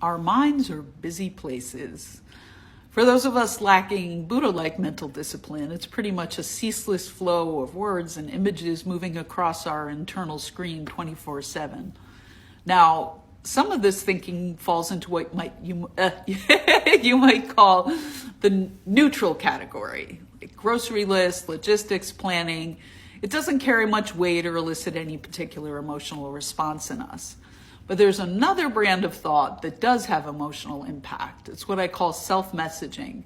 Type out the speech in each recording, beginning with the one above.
Our minds are busy places. For those of us lacking Buddha-like mental discipline, it's pretty much a ceaseless flow of words and images moving across our internal screen 24/7. Now, some of this thinking falls into what you might call the neutral category, like grocery lists, logistics, planning. It doesn't carry much weight or elicit any particular emotional response in us. But there's another brand of thought that does have emotional impact. It's what I call self-messaging.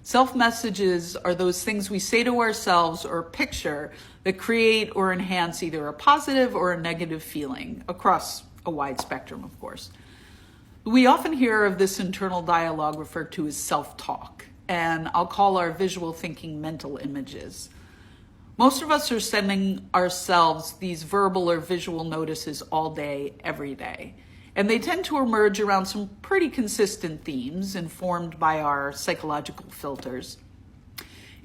Self-messages are those things we say to ourselves or picture that create or enhance either a positive or a negative feeling across a wide spectrum, of course. We often hear of this internal dialogue referred to as self-talk, and I'll call our visual thinking mental images. Most of us are sending ourselves these verbal or visual notices all day, every day. And they tend to emerge around some pretty consistent themes informed by our psychological filters.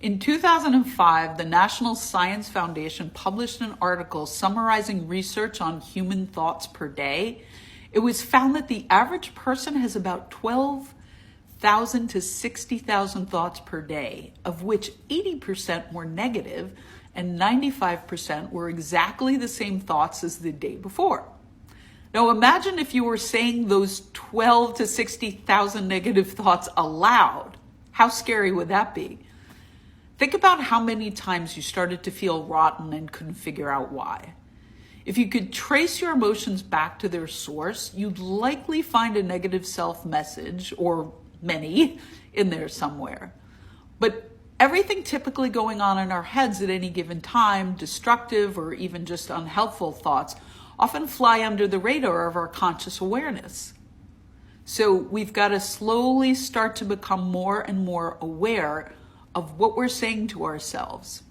In 2005, the National Science Foundation published an article summarizing research on human thoughts per day. It was found that the average person has about 12,000 to 60,000 thoughts per day, of which 80% were negative and 95% were exactly the same thoughts as the day before. Now imagine if you were saying those 12 to 60,000 negative thoughts aloud. How scary would that be? Think about how many times you started to feel rotten and couldn't figure out why. If you could trace your emotions back to their source, you'd likely find a negative self-message, or many, in there somewhere. But everything typically going on in our heads at any given time, destructive or even just unhelpful thoughts, often fly under the radar of our conscious awareness. So we've got to slowly start to become more and more aware of what we're saying to ourselves.